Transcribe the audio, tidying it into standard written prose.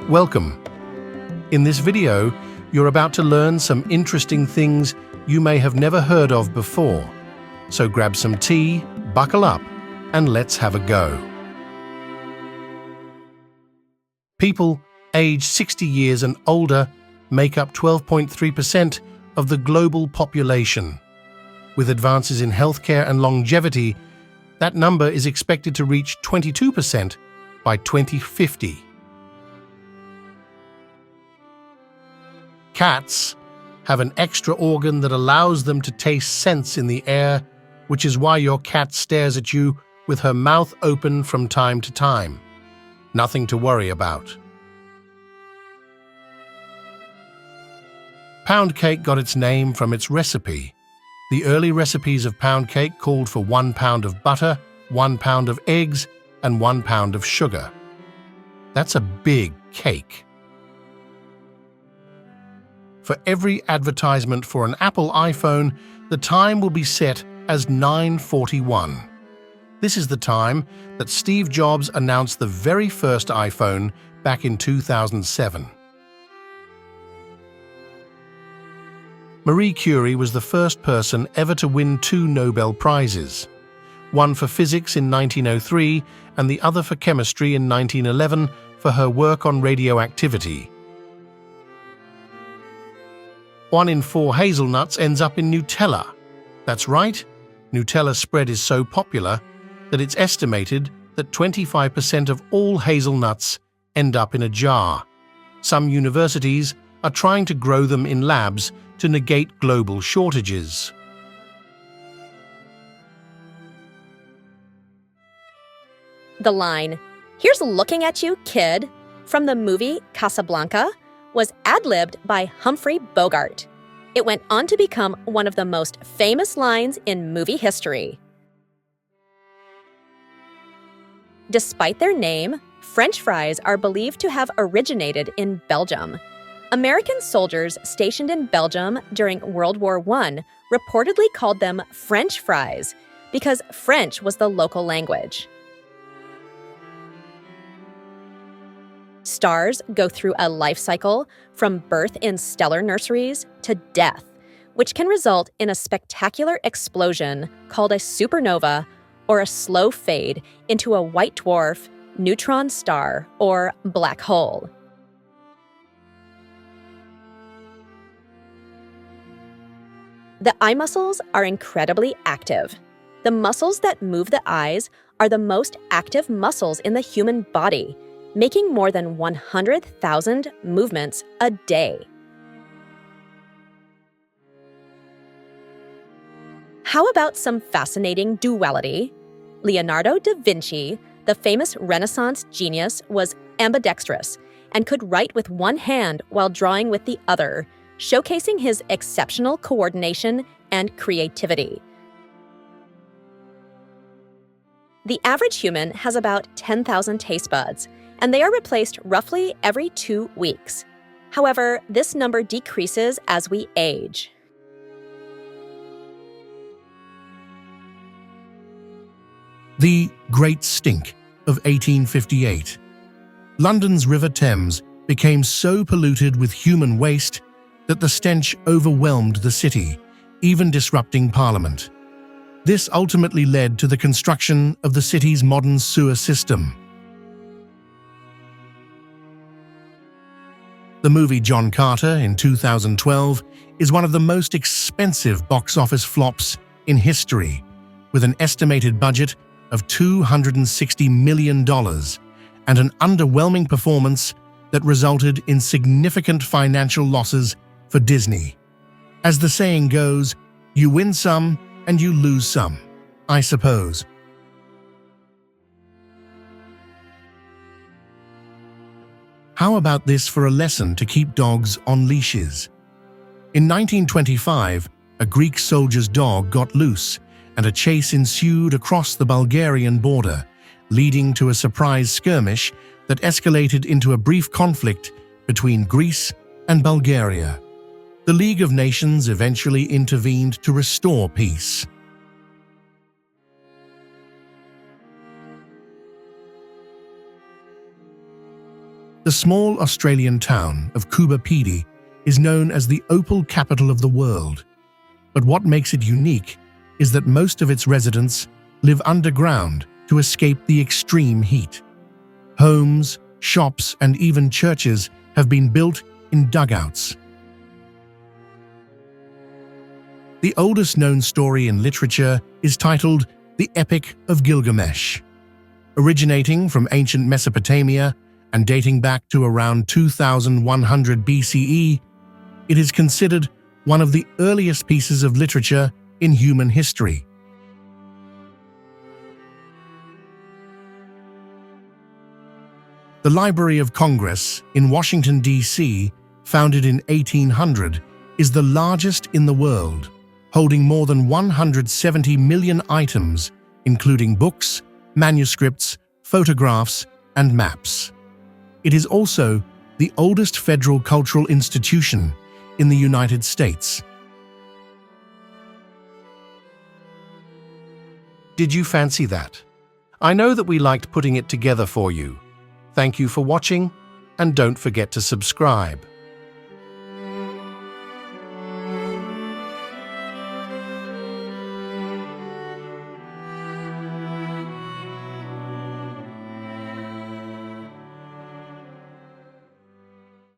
Welcome. In this video, you're about to learn some interesting things you may have never heard of before. So grab some tea, buckle up, and let's have a go. People aged 60 years and older make up 12.3% of the global population. With advances in healthcare and longevity, that number is expected to reach 22% by 2050. Cats have an extra organ that allows them to taste scents in the air, which is why your cat stares at you with her mouth open from time to time. Nothing to worry about. Pound cake got its name from its recipe. The early recipes of pound cake called for 1 pound of butter, 1 pound of eggs, and 1 pound of sugar. That's a big cake. For every advertisement for an Apple iPhone, the time will be set as 9:41. This is the time that Steve Jobs announced the very first iPhone back in 2007. Marie Curie was the first person ever to win 2 Nobel Prizes, one for physics in 1903 and the other for chemistry in 1911 for her work on radioactivity. 1 in 4 hazelnuts ends up in Nutella. That's right, Nutella spread is so popular that it's estimated that 25% of all hazelnuts end up in a jar. Some universities are trying to grow them in labs to negate global shortages. The line, "Here's looking at you, kid," from the movie Casablanca was ad-libbed by Humphrey Bogart. It went on to become one of the most famous lines in movie history. Despite their name, French fries are believed to have originated in Belgium. American soldiers stationed in Belgium during World War I reportedly called them French fries because French was the local language. Stars go through a life cycle from birth in stellar nurseries to death, which can result in a spectacular explosion called a supernova or a slow fade into a white dwarf, neutron star, or black hole. The eye muscles are incredibly active. The muscles that move the eyes are the most active muscles in the human body, making more than 100,000 movements a day. How about some fascinating duality? Leonardo da Vinci, the famous Renaissance genius, was ambidextrous and could write with one hand while drawing with the other, showcasing his exceptional coordination and creativity. The average human has about 10,000 taste buds, and they are replaced roughly every 2 weeks. However, this number decreases as we age. The Great Stink of 1858. London's River Thames became so polluted with human waste that the stench overwhelmed the city, even disrupting Parliament. This ultimately led to the construction of the city's modern sewer system. The movie John Carter in 2012 is one of the most expensive box office flops in history, with an estimated budget of $260 million and an underwhelming performance that resulted in significant financial losses for Disney. As the saying goes, you win some and you lose some, I suppose. How about this for a lesson to keep dogs on leashes? In 1925, a Greek soldier's dog got loose and a chase ensued across the Bulgarian border, leading to a surprise skirmish that escalated into a brief conflict between Greece and Bulgaria. The League of Nations eventually intervened to restore peace. The small Australian town of Coober Pedy is known as the opal capital of the world. But what makes it unique is that most of its residents live underground to escape the extreme heat. Homes, shops, and even churches have been built in dugouts. The oldest known story in literature is titled The Epic of Gilgamesh. Originating from ancient Mesopotamia and dating back to around 2100 BCE, it is considered one of the earliest pieces of literature in human history. The Library of Congress in Washington, D.C., founded in 1800, is the largest in the world, holding more than 170 million items, including books, manuscripts, photographs, and maps. It is also the oldest federal cultural institution in the United States. Did you fancy that? I know that we liked putting it together for you. Thank you for watching, and don't forget to subscribe.